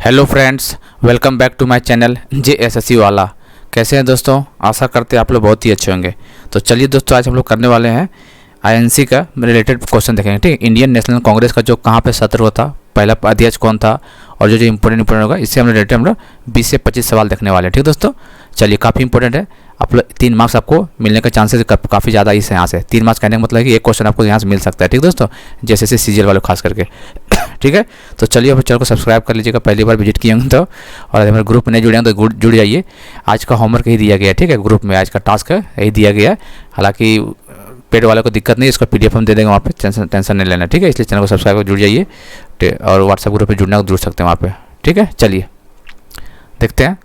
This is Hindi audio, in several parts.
Hello friends, welcome back to my channel JSSC वाला। कैसे हैं दोस्तों? आशा करते हैं आप लोग बहुत ही अच्छे होंगे। तो चलिए दोस्तों, आज हम लोग करने वाले हैं INC का रिलेटेड क्वेश्चन देखेंगे। ठीक है, इंडियन नेशनल कांग्रेस का जो कहाँ पे सत्र हुआ था, पहला अध्यक्ष कौन था और जो जो इंपॉर्टेंट होगा, इससे हम रिलेटेड हम लोग 20 से 25 सवाल देखने वाले हैं। ठीक दोस्तों, चलिए, काफ़ी इंपॉर्टेंट है। आप लोग 3 मार्क्स आपको मिलने का चांसेस काफ़ी ज़्यादा इस यहाँ से 3 मार्क्स कहने का मतलब है कि एक क्वेश्चन आपको यहाँ से मिल सकता है। ठीक दोस्तों, जैसे CGL वाले खास करके। ठीक है, तो चलिए अब चैनल को सब्सक्राइब कर लीजिएगा, पहली बार विजिट किए होंगे तो। और अगर हमारे ग्रुप में नहीं जुड़े हैं तो जुड़ जाइए। आज का होमवर्क यही दिया गया है। ठीक है, ग्रुप में आज का टास्क है यही दिया गया है। हालांकि पेड वाले को दिक्कत नहीं है, इसका PDF हम दे देंगे वहाँ पे, टेंशन नहीं लेना। ठीक है, इसलिए चैनल को सब्सक्राइब कर जुड़ जाइए और व्हाट्सएप ग्रुप पर जुड़ना जुड़ सकते हैं वहाँ पे। ठीक है, चलिए देखते हैं।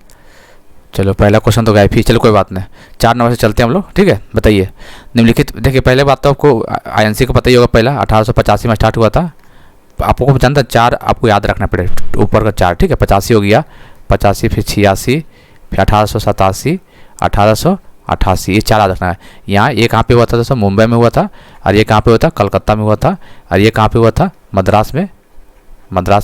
चलो, पहला क्वेश्चन तो गायब ही, चलो कोई बात नहीं, 4 नंबर से चलते हैं हम लोग। ठीक है, बताइए निम्नलिखित। देखिए, पहले बात तो आपको INC का पता ही होगा, पहला 1885 में स्टार्ट हुआ था। आपको जानता 4 आपको याद रखना पड़ेगा, ऊपर का 4। ठीक है, 85 हो गया, 85 फिर 86 फिर 1887 1888, ये 4 याद रखना है। यहाँ ये कहाँ पे हुआ था दोस्तों? मुंबई में हुआ था। और ये कहाँ पे हुआ था? कलकत्ता में हुआ था। और ये कहाँ पे हुआ था? मद्रास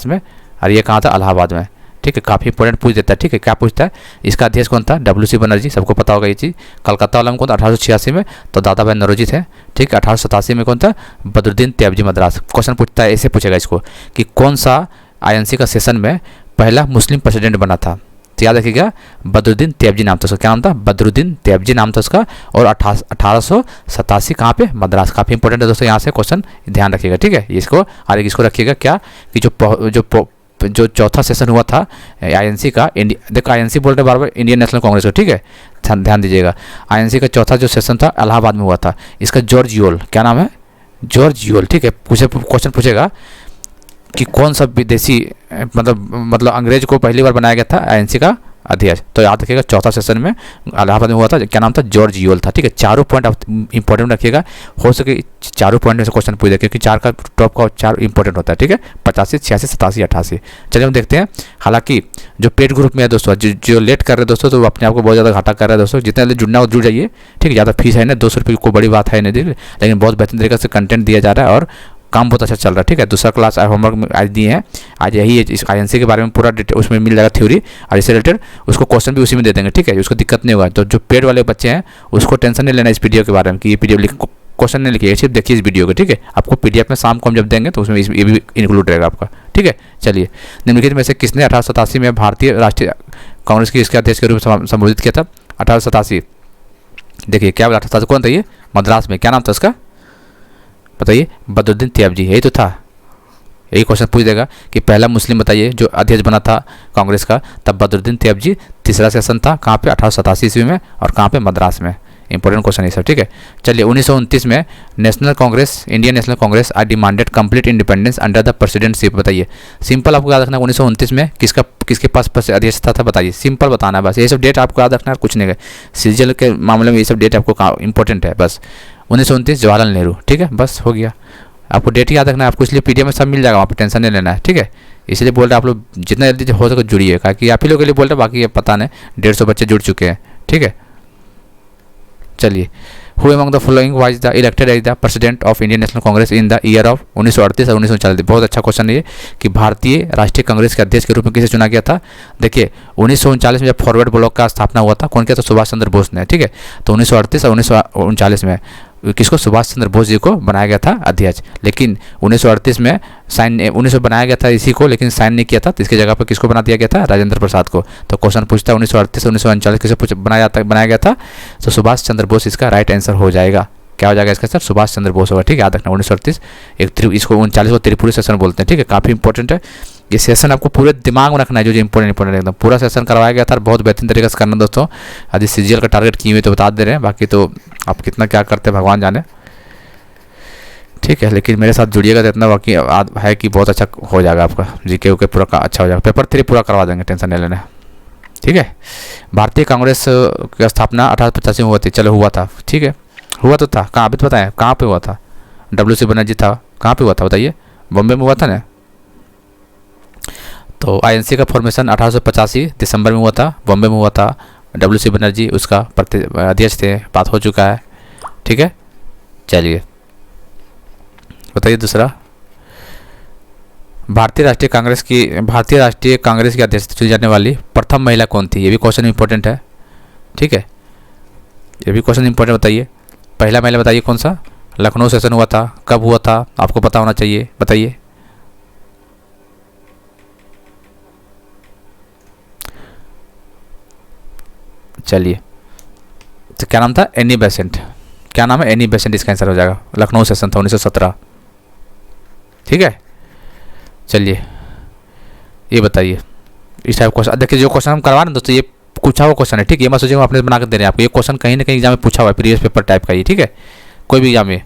में। और ये कहाँ था? इलाहाबाद में। ठीक है, काफ़ी इंपॉर्टेंट पूछ देता है। ठीक है, क्या पूछता है? इसका अध्यक्ष कौन था? WC बनर्जी, सबको पता होगा ये चीज़। कलकत्ता वाला में कौन था? 1886 में तो दादा भाई नौरोजी थे। ठीक है, 1887 में कौन था? बदरुद्दीन तैयबजी मद्रास। क्वेश्चन पूछता है, ऐसे पूछेगा इसको कि कौन सा INC का सेशन में पहला मुस्लिम प्रेसिडेंट बना था? तो याद रखिएगा, बदरुद्दीन तैयबजी नाम था उसका। क्या नाम था? बदरुद्दीन तैयबजी नाम था उसका। और 1887 कहाँ पे? मद्रास। काफ़ी इंपॉर्टेंट है दोस्तों, यहाँ से क्वेश्चन ध्यान रखिएगा। ठीक है, इसको और इसको रखिएगा क्या कि जो चौथा सेशन हुआ था INC का, देखो INC बोल रहे बार बार, इंडियन नेशनल कांग्रेस का। ठीक है, ध्यान दीजिएगा, INC का चौथा जो सेशन था इलाहाबाद में हुआ था। इसका जॉर्ज यूएल, क्या नाम है? George Yule. ठीक है, क्वेश्चन पूछेगा कि कौन सा विदेशी मतलब अंग्रेज को पहली बार बनाया गया था INC का अध्यक्ष? तो याद रखिएगा, चौथा सेशन में इलाहाबाद में हुआ था। क्या नाम था? जॉर्ज यूएल था। ठीक है, चारों पॉइंट आप इंपॉर्टेंट रखिएगा, हो सके चारों पॉइंट में से क्वेश्चन पूछ दे, क्योंकि 4 का टॉप का 4 इंपॉर्टेंट होता है। ठीक है, 85 86 87 88। चलिए हम देखते हैं। हालांकि जो पेड ग्रुप में है दोस्तों, जो लेट कर रहे हैं दोस्तों, तो अपने आप को बहुत ज़्यादा घाटा कर रहे हैं दोस्तों। जितने जुड़ना हो जुड़ जाइए। ठीक है, ज़्यादा फीस है ना, 200 रुपये को बड़ी बात है नहीं, लेकिन बहुत बेहतरीन तरीके से कंटेंट दिया जा रहा है और काम बहुत अच्छा चल रहा है। ठीक है, दूसरा क्लास होमवर्क में आज दिए हैं। आज यही इस INC के बारे में पूरा उसमें मिल जाएगा थ्योरी, और इससे रिलेटेड उसको क्वेश्चन भी उसी में दे देंगे। ठीक है, उसको दिक्कत नहीं होगा। तो जो पेड वाले बच्चे हैं उसको टेंशन नहीं लेना इस वीडियो के बारे में कि ये PDF क्वेश्चन नहीं लिखिए, सिर्फ देखिए इस वीडियो को। ठीक है, आपको PDF में शाम को हम जब देंगे तो उसमें ये भी इंक्लूड रहेगा आपका। ठीक है, चलिए, निम्नलिखित में से किसने 1887 में भारतीय राष्ट्रीय कांग्रेस की इसके अध्यक्ष के रूप में संबोधित किया था? 1887, देखिए क्या बोला? 1887 कौन था ये? मद्रास में। क्या नाम था उसका? बताइए। बदरुद्दीन तैयबजी, यही तो था। यही क्वेश्चन पूछ देगा कि पहला मुस्लिम बताइए जो अध्यक्ष बना था कांग्रेस का, तब बदरुद्दीन तैयबजी। तीसरा सेशन था कहाँ पे? 1887 ईस्वी में। और कहाँ पे? मद्रास में। इंपॉर्टेंट क्वेश्चन है सब। ठीक है, चलिए, 1929 में Indian national Congress I demanded complete independence under the presidentship. बताइए, सिंपल आपको याद रखना है। 1929 में किसके पास अध्यक्षता था? बताइए, सिंपल बताना है बस। ये सब डेट आपको याद रखना है, कुछ नहीं है। CGL के मामले में ये सब डेट आपको इंपॉर्टेंट है बस। 1929 जवाहरलाल नेहरू। ठीक है, बस हो गया। आपको डेट याद रखना है आपको, इसलिए PDF में सब मिल जाएगा, वहाँ पे टेंशन नहीं लेना है। ठीक है, इसलिए बोल रहे हैं आप लोग जितना जल्दी हो सके जुड़िए, क्योंकि आप ही लोग के लिए बोल रहे हैं, बाकी ये पता नहीं 150 बच्चे जुड़ चुके हैं। ठीक है, चलिए, who among the following was the elected as the president of Indian national Congress in the year of 1938 और 1940? बहुत अच्छा क्वेश्चन है ये कि भारतीय राष्ट्रीय कांग्रेस के अध्यक्ष के रूप में किसे चुना गया था? देखिए, 1939 में जब फॉरवर्ड ब्लॉक का स्थापना हुआ था, कौन किया था? सुभाष चंद्र बोस ने। ठीक है, तो 1938 और 1939 में किसको? सुभाष चंद्र बोस जी को बनाया गया था अध्यक्ष। लेकिन 1938 में साइन 1900 बनाया गया था इसी को, लेकिन साइन नहीं किया था, तो इसकी जगह पर किसको बना दिया गया था? राजेंद्र प्रसाद को। तो क्वेश्चन पूछता है 1938 से 1939 किसे बनाया गया था? तो सुभाष चंद्र बोस इसका राइट आंसर हो जाएगा। क्या हो जाएगा इसका सर? सुभाष चंद्र बोस होगा। ठीक है, याद रखना 1938। इसको 39 को त्रिपुरी सेशन बोलते हैं। ठीक है, काफ़ी इंपॉर्टेंट है ये सेशन, आपको पूरे दिमाग में रखना है। जो इंपॉर्टेंट एकदम पूरा सेशन करवाया गया था, बहुत बेहतरीन तरीके से करना दोस्तों। यदि CGL का टारगेट किए हुए तो बता दे रहे हैं, बाकी तो आप कितना क्या करते हैं भगवान जाने। ठीक है, लेकिन मेरे साथ जुड़िएगा तो इतना बाकी है कि बहुत अच्छा हो जाएगा आपका GK उके पूरा अच्छा हो जाएगा। पेपर 3 पूरा करवा देंगे, टेंशन नहीं लेना। ठीक है, भारतीय कांग्रेस की स्थापना 1885 में हुआ थी। चलो, हुआ था। ठीक है, हुआ तो था। कहाँ अभी तो बताएं कहाँ पे हुआ था? WC बनर्जी था। कहाँ पे हुआ था बताइए? बॉम्बे में हुआ था ना। तो INC का फॉर्मेशन 1885 दिसंबर में हुआ था, बॉम्बे में हुआ था। WC बनर्जी उसका अध्यक्ष थे, बात हो चुका है। ठीक है, चलिए बताइए दूसरा। भारतीय राष्ट्रीय कांग्रेस की अध्यक्ष चुनी जाने वाली प्रथम महिला कौन थी? ये भी क्वेश्चन इंपॉर्टेंट है, ठीक है, ये भी क्वेश्चन इंपॉर्टेंट। बताइए पहला महिला बताइए कौन सा? लखनऊ सेशन हुआ था, कब हुआ था? आपको पता होना चाहिए, बताइए। चलिए, तो क्या नाम था? Annie Besant. क्या नाम है? एनी बेसेंट इसका आंसर हो जाएगा। लखनऊ सेशन था 1917, ठीक है। चलिए ये बताइए, इस टाइप क्वेश्चन देखिए, जो क्वेश्चन हम करवा रहे हैं दोस्तों ये पूछा हुआ क्वेश्चन है, ठीक है। ये मत सोचिए आपने बना कर दे रहे हैं आपको, ये क्वेश्चन कहीं ना कहीं एग्जाम में पूछा हुआ है, प्रीवियस पेपर टाइप का ही, ठीक है, कोई भी एग्जाम में।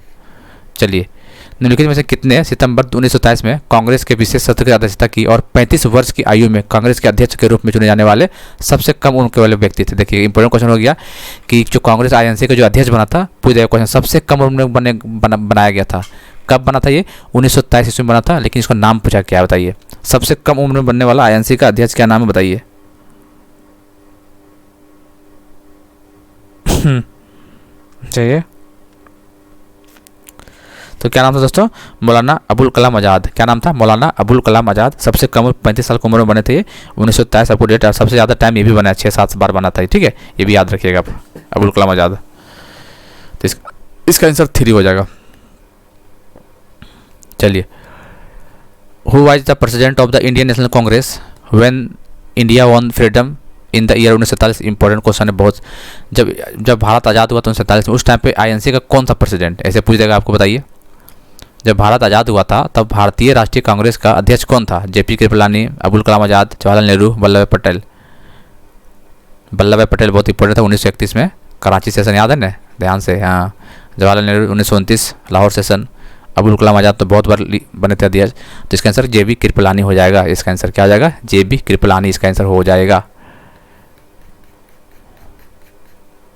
चलिए, निम्नलिखित में से कितने सितंबर 1927 में कांग्रेस के विशेष सत्र की अध्यक्षता की और 35 वर्ष की आयु में कांग्रेस के अध्यक्ष के रूप में चुने जाने वाले सबसे कम उम्र वाले व्यक्ति थे? देखिए इंपॉर्टेंट क्वेश्चन हो गया कि जो कांग्रेस आईएनसी का जो अध्यक्ष बना था, पूछ जाएगा क्वेश्चन, सबसे कम उम्र में बनाया गया था। कब बना था? ये 1927 ईस्वी में बना था, लेकिन इसका नाम पूछा क्या, बताइए। सबसे कम उम्र में बनने वाला आईएनसी का अध्यक्ष क्या नाम है, बताइए। चाहिए तो क्या नाम था दोस्तों? मौलाना अबुल कलाम आज़ाद। क्या नाम था? मौलाना अबुल कलाम आज़ाद। सबसे कम 35 साल की उम्र में बने थे 1927, आपको डेट। सबसे ज़्यादा टाइम ये भी बना है, 6-7 बार बना था, ठीक है, ये भी याद रखिएगा आप, अबुल कलाम आज़ाद। तो इसका आंसर 3 हो जाएगा। चलिए, who was the president of the Indian national Congress when India won freedom in the year 1947? Important question है बहुत। जब भारत आज़ाद हुआ था 1947 में, उस टाइम पे आईएनसी का कौन सा प्रेसिडेंट, ऐसे पूछ देगा आपको, बताइए। जब भारत आज़ाद हुआ था तब भारतीय राष्ट्रीय कांग्रेस का अध्यक्ष कौन था? जेपी कृपलानी, अबुल कलाम आज़ाद, जवाहरलाल नेहरू, वल्लभ भाई पटेल। वल्लभ भाई पटेल बहुत इंपॉर्टेंट था 1931 में, कराची सेशन याद है ना, ध्यान से। हाँ, जवाहरलाल नेहरू 1929 लाहौर सेशन, अबुल कलाम आज़ाद तो बहुत बार बने थे अध्यक्ष। तो इसका आंसर जेबी कृपलानी हो जाएगा। इसका आंसर क्या हो जाएगा? जेबी कृपलानी इसका आंसर हो जाएगा।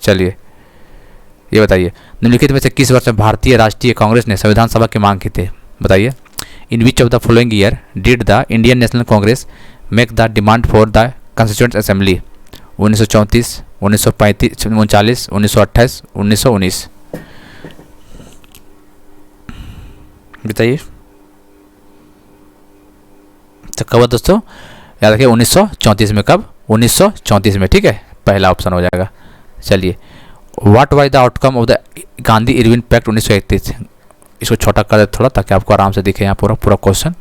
चलिए ये बताइए, निम्नलिखित में से किस वर्ष में भारतीय राष्ट्रीय कांग्रेस ने संविधान सभा की मांग की थी? बताइए। In which of the following year did the Indian national Congress make the demand for the constituent assembly? 1934, 1935, 1939, 1928, 1919। बताइए। तो कब दोस्तों? याद रखिए 1934 में। कब? 1934 में, ठीक है, पहला ऑप्शन हो जाएगा। चलिए, what was the outcome of the Gandhi Irwin pact 1931? इसको छोटा कर दे थोड़ा ताकि आपको आराम से दिखे यहाँ पूरा क्वेश्चन।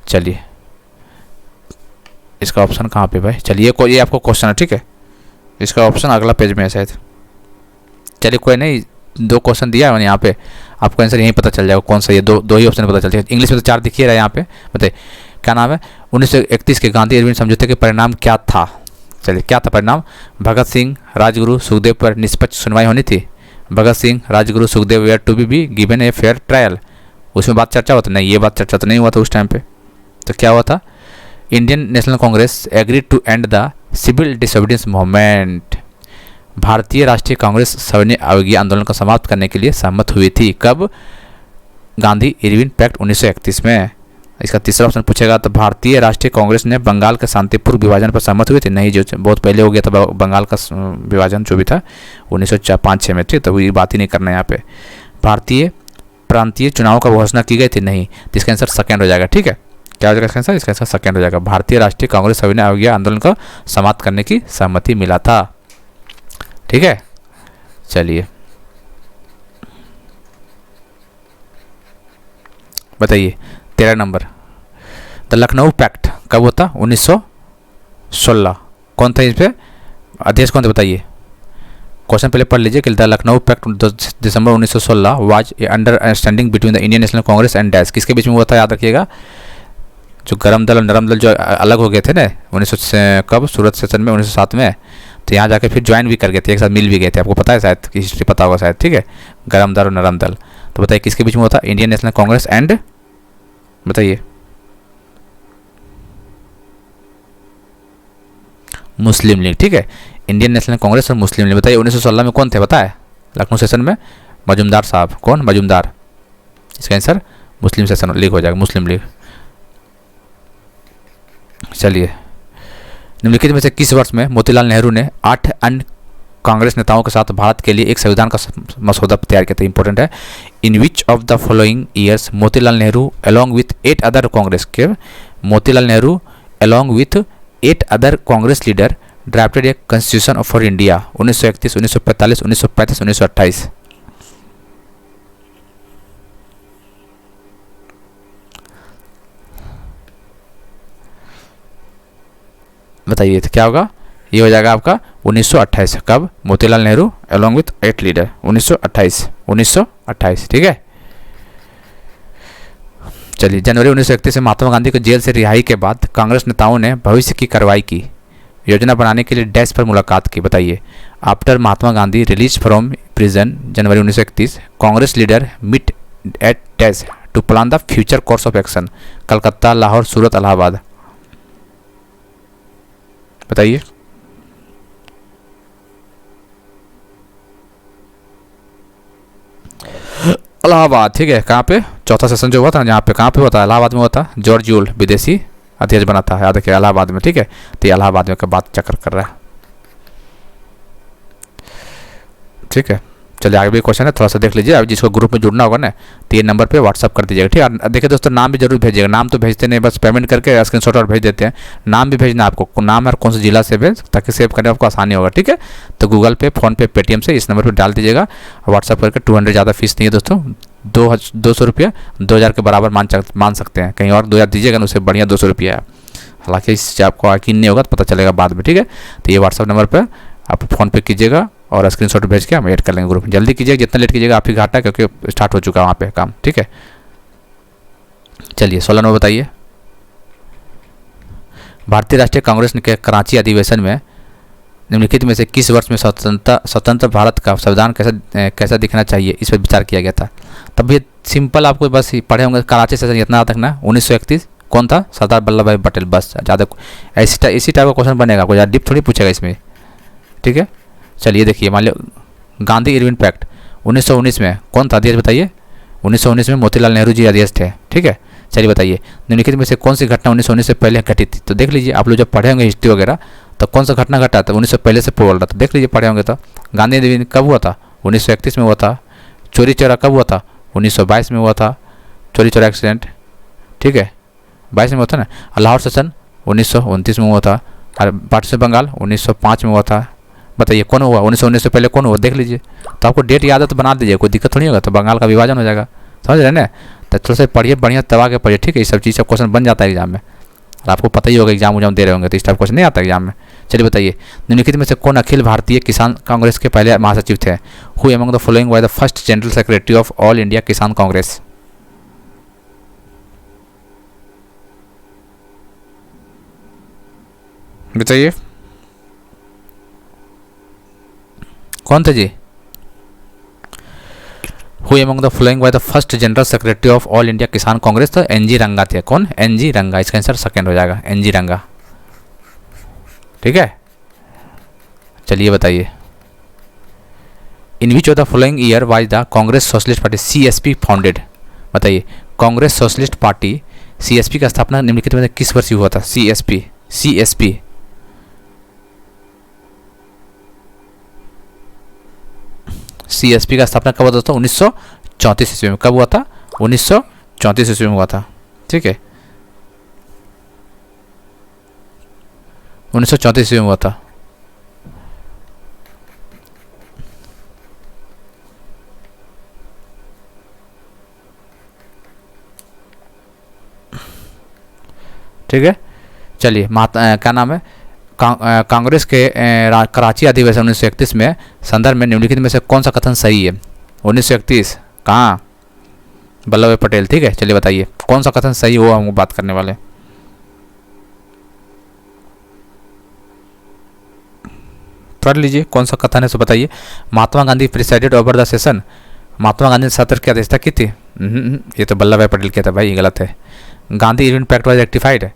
चलिए, इसका ऑप्शन कहाँ पे भाई? चलिए ये आपको क्वेश्चन है, ठीक है, इसका ऑप्शन अगला पेज में है शायद। चलिए कोई नहीं, 2 क्वेश्चन दिया है मैंने यहाँ पे, आपको आंसर यहीं पता चल जाएगा कौन सा, ये दो ही ऑप्शन पता चल जाएगा। इंग्लिश में तो 4 दिखिए रहा है यहाँ पे। बताइए क्या नाम है? 1931 के गांधी इरविन समझौते के परिणाम क्या था? चलिए, क्या था परिणाम? भगत सिंह, राजगुरु, सुखदेव पर निष्पक्ष सुनवाई होनी थी। Bhagat Singh, Rajguru, Sukhdev were to be given a fair trial. उसमें बात चर्चा होता नहीं, ये बात चर्चा तो नहीं हुआ था उस टाइम पे। तो क्या हुआ था? Indian national Congress agree to end the civil disobedience movement. भारतीय राष्ट्रीय कांग्रेस सविनय अवज्ञा आंदोलन को समाप्त करने के लिए सहमत हुई थी। कब? गांधी इरविन पैक्ट 1931 में। इसका तीसरा ऑप्शन पूछेगा तो भारतीय राष्ट्रीय कांग्रेस ने बंगाल के शांतिपूर्ण विभाजन पर सहमत हुए थे? नहीं, जो बहुत पहले हो गया था बंगाल का विभाजन जो भी था 1905-6 में, ठीक, तो ये बात ही नहीं करना है यहाँ पे। भारतीय प्रांतीय चुनाव का घोषणा की गई थी? नहीं, तो इसका आंसर सेकेंड हो जाएगा, ठीक है। क्या हो जाएगा इसका आंसर? इसका आंसर सेकेंड हो जाएगा। भारतीय राष्ट्रीय कांग्रेस सविनय अवज्ञा आंदोलन को समाप्त करने की सहमति मिला था, ठीक है। चलिए बताइए 13 नंबर, द लखनऊ पैक्ट कब होता? 1916। कौन था इस पे अध्यक्ष, कौन थे बताइए? क्वेश्चन पहले पढ़ लीजिए कि the Lucknow pact 10 December 1916 was a understanding between the Indian national Congress and dash. किसके बीच में हुआ था? याद रखिएगा, जो गरम दल और नरम दल जो अलग हो गए थे ना 1900 कब? सूरत सेशन में 1907 में। तो यहाँ जाके फिर ज्वाइन भी कर गए थे, एक साथ मिल भी गए थे, आपको पता है शायद, की हिस्ट्री पता होगा शायद, ठीक है। गरम दल और नरम दल, तो बताइए किसके बीच में हुआ था? इंडियन नेशनल कांग्रेस एंड, बताइए, मुस्लिम लीग, ठीक है। इंडियन नेशनल कांग्रेस और मुस्लिम लीग। बताइए 1916 में कौन थे पता है? लखनऊ सेशन में मजूमदार साहब। कौन? मजूमदार। इसका आंसर मुस्लिम सेशन लीग हो जाएगा, मुस्लिम लीग। चलिए, निम्नलिखित में से किस वर्ष में मोतीलाल नेहरू ने 8 अन्य कांग्रेस नेताओं के साथ भारत के लिए एक संविधान का मसौदा तैयार किया था? इंपॉर्टेंट है। In which of the following years Motilal Nehru along with 8 other Congress के Motilal Nehru along with 8 other Congress leader drafted a constitution for India 1931, 1945, 1935, 1928। बताइए तो क्या होगा, ये हो जाएगा आपका 1928। कब? Motilal Nehru along with 8 leader 1928। ठीक है, चलिए। जनवरी 1931 में महात्मा गांधी को जेल से रिहाई के बाद कांग्रेस नेताओं ने भविष्य की कार्रवाई की योजना बनाने के लिए डैश पर मुलाकात की। बताइए, after Mahatma Gandhi release from prison January 1931 Congress leader meet at dash to plan the future course of action. Calcutta, Lahore, Surat, Allahabad. बताइए। इलाहाबाद। ठीक है, कहाँ पे? चौथा सेशन जो हुआ था जहाँ पे, कहाँ पे हुआ था? इलाहाबाद में हुआ था। जॉर्ज यूल विदेशी अध्यक्ष बना था, याद रखिए, इलाहाबाद में। ठीक है, तो ये इलाहाबाद में का बात चक्कर कर रहा है। ठीक है, चलिए आगे भी क्वेश्चन है, थोड़ा सा देख लीजिए। अब जिसको ग्रुप में जुड़ना होगा ना तो ये नंबर पे व्हाट्सअप कर दीजिएगा। ठीक है, देखिए दोस्तों, नाम भी जरूर भेजिएगा। नाम तो भेजते नहीं, बस पेमेंट करके स्क्रीनशॉट और भेज देते हैं। नाम भी भेजना आपको, नाम और कौन से जिला से भेज, ताकि सेव करने में आपको आसानी होगा। ठीक है, तो गूगल पे, फोन पे, पेटीएम से इस नंबर पर डाल दीजिएगा। व्हाट्सअप करके 200 ज़्यादा फीस नहीं है दोस्तों, 200 रुपया 2000 के बराबर मान सकते हैं। कहीं और 2000 दीजिएगा ना, उससे बढ़िया 200 रुपया है। हालांकि इससे आपको यकीन नहीं होगा तो पता चलेगा बाद में। ठीक है, तो ये व्हाट्सअप नंबर पर आप फ़ोन पे कीजिएगा और स्क्रीनशॉट भेज के हम ऐड कर लेंगे ग्रुप में। जल्दी कीजिएगा, जितना लेट कीजिएगा आप ही घाटा है, क्योंकि स्टार्ट हो चुका है वहाँ पे काम। ठीक है, चलिए 16 नंबर बताइए। भारतीय राष्ट्रीय कांग्रेस के कराची अधिवेशन में निम्नलिखित में से किस वर्ष में स्वतंत्र भारत का संविधान कैसा दिखना चाहिए, इस पर विचार किया गया था? तब ये सिंपल, आपको बस पढ़े होंगे कराची सेशन इतना तक ना। 1931 कौन था? सरदार वल्लभ भाई पटेल। बस ज़्यादा इसी टाइप का क्वेश्चन बनेगा, कोई ज़्यादा डीप थोड़ी पूछेगा इसमें। ठीक है, चलिए देखिए, मान लो गांधी इरविन पैक्ट 1919 में कौन था अध्यक्ष? बताइए। 1919 में मोतीलाल नेहरू जी अध्यक्ष थे। ठीक है, चलिए बताइए, निम्नलिखित में से कौन सी घटना 1919 से पहले घटी थी? तो देख लीजिए, आप लोग जब पढ़े होंगे हिस्ट्री वगैरह, तो कौन सा घटना घटा था 1900 पहले से बोल रहा था? देख लीजिए, पढ़े होंगे तो। गांधी इरविन कब हुआ था? 1931 में हुआ था। चोरी चोरा कब हुआ था? 1922 में हुआ था, चोरी चोरा एक्सीडेंट। ठीक है, 22 में हुआ था ना। लाहौर सेशन 1929 में हुआ था। और पश्चिम बंगाल 1905 में हुआ था। बताइए कौन हुआ? 1919 से पहले कौन हुआ? देख लीजिए, तो आपको डेट याद है तो बना दीजिए, कोई दिक्कत थोड़ी होगा। तो बंगाल का विभाजन हो जाएगा, समझ रहे हैं ना? तो थोड़ा सा पढ़िए, बढ़िया दबा के पढ़िए। ठीक है, ये सब चीज़ क्वेश्चन बन जाता है एग्जाम में, और आपको पता ही होगा एग्जाम दे रहे होंगे तो इस टाइप क्वेश्चन नहीं आता एग्जाम में। चलिए बताइए, निम्नलिखित में से कौन अखिल भारतीय किसान कांग्रेस के पहले महासचिव थे? Who among the following was the first general secretary of all India Kisan Congress? बताइए कौन थे जी? Who among the following was the first general secretary of all India Kisan Congress? तो एनजी रंगा थे। कौन? एनजी रंगा। इसका आंसर सेकंड हो जाएगा, एनजी रंगा। ठीक है, चलिए बताइए, in which of the following year was the Congress Socialist Party CSP founded? बताइए, कांग्रेस सोशलिस्ट पार्टी सीएसपी का स्थापना निम्नलिखित में किस वर्ष हुआ था? सीएसपी सीएसपी का स्थापना कब हुआ था? 1934 ईस्वी में। कब हुआ था? 1934 ईस्वी में हुआ था। ठीक है, 1934 ईस्वी में हुआ था। ठीक है, चलिए, क्या नाम है? कांग्रेस के कराची अधिवेशन 1931 में संदर्भ में निम्नलिखित में से कौन सा कथन सही है? 1931 कहाँ? वल्लभ भाई पटेल। ठीक है, चलिए बताइए कौन सा कथन सही हो, हम बात करने वाले। पढ़ लीजिए कौन सा कथन है, सो बताइए। Mahatma Gandhi presided over the session. Mahatma Gandhi ने सत्र की अध्यक्षता की थी? ये तो वल्लभ भाई पटेल किया था भाई, ये गलत है। Gandhi Irwin pact was rectified.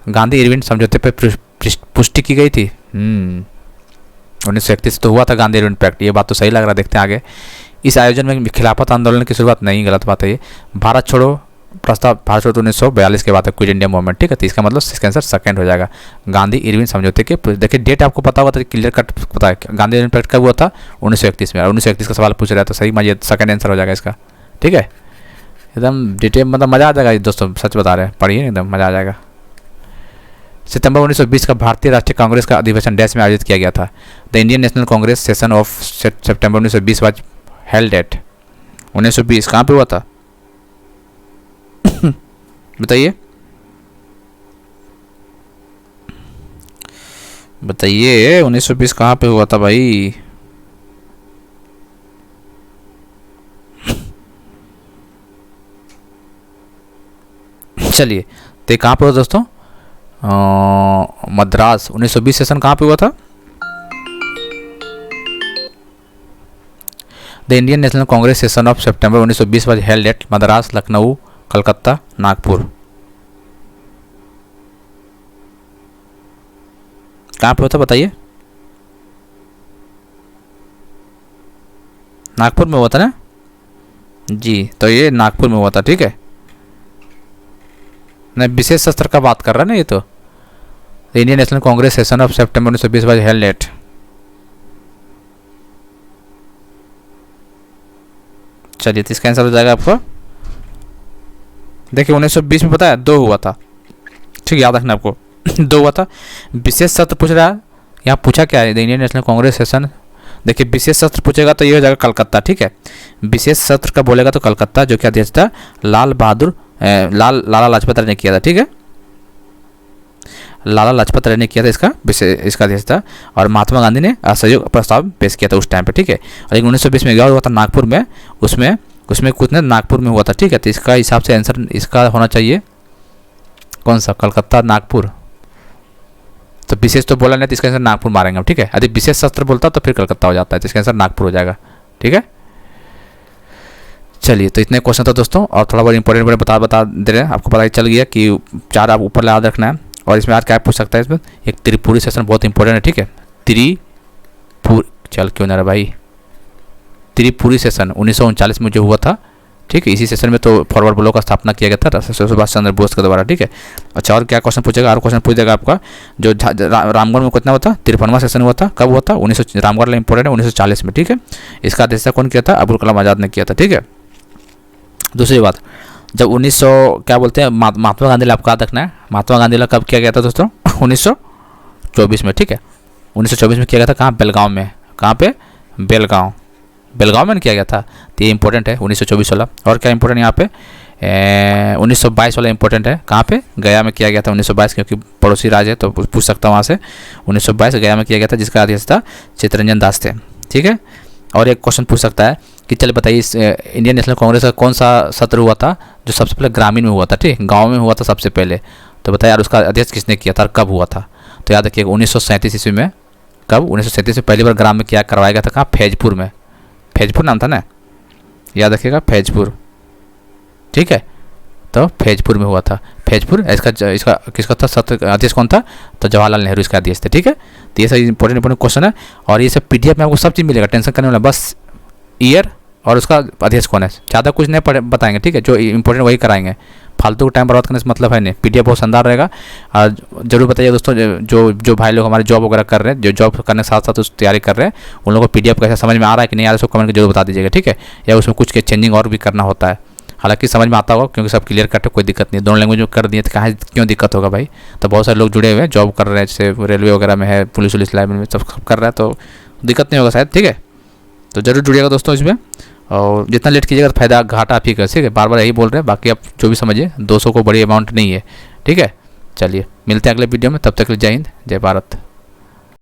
Gandhi Irwin समझौते पर पुष्टि की गई थी। 1931 तो हुआ था गांधी इरविन पैक्ट, ये बात तो सही लग रहा है। देखते हैं आगे। इस आयोजन में खिलाफत आंदोलन की शुरुआत नहीं, गलत बात है ये। भारत छोड़ो प्रस्ताव, भारत छोड़ो 1942 के बाद है क्विट इंडिया मूवमेंट। ठीक है, तो इसका मतलब इसका आंसर सेकंड हो जाएगा, गांधी इरविन समझौते के। देखिए डेट आपको पता होगा तो क्लियर कट पता है, गांधी इरविन पैक्ट कब हुआ था? 1931 में। और 1931 का सवाल पूछ रहा है तो सही ये सेकंड आंसर हो जाएगा इसका। ठीक है, एकदम डिटेल, मतलब मज़ा आ जाएगा दोस्तों, सच बता रहे हैं, पढ़िए एकदम मज़ा आ जाएगा। सितंबर 1920 का भारतीय राष्ट्रीय कांग्रेस का अधिवेशन डैश में आयोजित किया गया था। The Indian national Congress session of September 1920 was held at 1920 कहाँ पे हुआ था बताइए बताइए 1920 कहाँ पे हुआ था भाई। चलिए तो कहाँ पे हुआ दोस्तों, मद्रास 1920 सेशन कहाँ पे हुआ था। The Indian national Congress session of September 1920 was held at Madras, Lucknow, Calcutta, Nagpur. कहाँ पे होता बताइए। नागपुर में हुआ था ना जी, तो ये नागपुर में हुआ था। ठीक है, नहीं विशेष सत्र का बात कर रहा है ना ये तो। Indian national Congress session of September 1920 was held at, चलिए तो इसका आंसर हो जाएगा आपको। देखिए 1920 में पता है 2 हुआ था, ठीक याद रखना आपको 2 हुआ था। विशेष सत्र पूछ रहा है, यहाँ पूछा क्या है, इंडियन नेशनल कांग्रेस सेशन। देखिए विशेष सत्र पूछेगा तो ये हो जाएगा कलकत्ता। ठीक है, विशेष सत्र का बोलेगा तो कलकत्ता, जो क्या अध्यक्ष था लाला लाजपत राय ने किया था। ठीक है, लाला लाजपत राय ने किया था इसका अध्यक्ष था, और महात्मा गांधी ने असहयोग प्रस्ताव पेश किया था उस टाइम पे। ठीक है, और लेकिन 1920 में हुआ था नागपुर में, उसमें कुछ ना नागपुर में हुआ था। ठीक है, तो इसका हिसाब से आंसर इसका होना चाहिए कौन सा, कलकत्ता नागपुर। तो विशेष तो बोला नहीं तो इसका आंसर नागपुर मारेंगे हम। ठीक है, यदि विशेष सत्र बोलता तो फिर कलकत्ता हो जाता है, तो इसका आंसर नागपुर हो जाएगा। ठीक है, चलिए तो इतने क्वेश्चन था दोस्तों, और थोड़ा बहुत इंपॉर्टेंट बता दे रहे हैं आपको, पता ही चल गया कि 4 आप ऊपर याद रखना है। और इसमें आज क्या पूछ सकता है, इसमें एक त्रिपुरी सेशन बहुत इंपॉर्टेंट है। ठीक है, चल क्यों ना रहा भाई, त्रिपुरी सेशन 1939 में जो हुआ था। ठीक है, इसी सेशन में तो फॉरवर्ड ब्लॉक का स्थापना किया गया था सुभाष चंद्र बोस के द्वारा। ठीक है, अच्छा और क्या क्वेश्चन पूछेगा, और क्वेश्चन पूछ देगा आपका जो रामगढ़ में कितना हुआ था, 53वां सेशन हुआ था। कब हुआ था, रामगढ़ इंपॉर्टेंट है 1940 में। ठीक है, इसका अध्यक्ष कौन किया था, अब्दुल कलाम आज़ाद ने किया था। ठीक है, दूसरी बात, जब 1900 क्या बोलते हैं महात्मा गांधी ने आपको याद रखना है, महात्मा गांधी ने कब किया गया था दोस्तों 1924 में। ठीक है, 1924 में किया गया था, कहाँ, बेलगांव में। कहाँ पे, बेलगांव में किया गया था। तो ये इंपॉर्टेंट है 1924 वाला। और क्या इंपॉर्टेंट यहाँ पे 1922 वाला इंपॉर्टेंट है, कहाँ पे, गया में किया गया था 1922, क्योंकि पड़ोसी राज्य है तो पूछ सकता हूँ वहाँ से। 1922 गया में किया गया था, जिसका अध्यक्ष था चित्तरंजन दास थे। ठीक है, और एक क्वेश्चन पूछ सकता है कि चलिए बताइए इंडियन नेशनल कांग्रेस का कौन सा सत्र हुआ था जो सबसे पहले ग्रामीण में हुआ था। ठीक, गाँव में हुआ था सबसे पहले, तो बताइए यार उसका अध्यक्ष किसने किया था और कब हुआ था। तो याद रखिएगा 1937 ईस्वी में। कब, 1937 में पहली बार ग्राम में क्या करवाया गया था, कहाँ, फैजपुर में। फैजपुर नाम था ना, याद रखिएगा फैजपुर। ठीक है, तो फैजपुर में हुआ था। फैजपुर इसका किसका था सत्र, अध्यक्ष कौन था, तो जवाहरलाल नेहरू इसका अध्यक्ष थे। ठीक है, तो ये सब इंपॉर्टेंट क्वेश्चन है, और ये सब PDF में आपको सब चीज़ मिलेगा, टेंशन करने वाला बस ईयर और उसका अध्यक्ष कौन है, ज़्यादा कुछ नहीं बताएंगे। ठीक है, जो इंपॉर्टेंट वही कराएंगे, फालतू का टाइम बर्बाद करने से मतलब है नहीं। PDF बहुत शानदार रहेगा, और जरूर बताइए दोस्तों जो भाई लोग हमारे जॉब वगैरह कर रहे हैं, जो जॉब करने के साथ साथ उस तैयारी कर रहे हैं, उन लोगों को PDF कैसा समझ में आ रहा है कि नहीं आ रहा है, उसको कमेंट करके जरूर बता दीजिएगा। ठीक है, या उसमें कुछ के चेंजिंग और भी करना होता है, हालांकि समझ में आता होगा क्योंकि सब क्लियर कट है, कोई दिक्कत नहीं। दोनों लैंग्वेज में कर दिए तो कहाँ क्यों दिक्कत होगा भाई। तो बहुत सारे लोग जुड़े हुए हैं, जॉब कर रहे हैं, जैसे रेलवे वगैरह में है, पुलिस लाइन में सब कर रहा है, तो दिक्कत नहीं होगा शायद। ठीक है, तो जरूर जुड़िएगा दोस्तों इसमें, और जितना लेट कीजिएगा तो फायदा घाटा आप ही का। ठीक है, बार बार यही बोल रहे हैं, बाकी आप जो भी समझिए 200 को बड़ी अमाउंट नहीं है। ठीक है, चलिए मिलते हैं अगले वीडियो में, तब तक के लिए जय हिंद, जय भारत।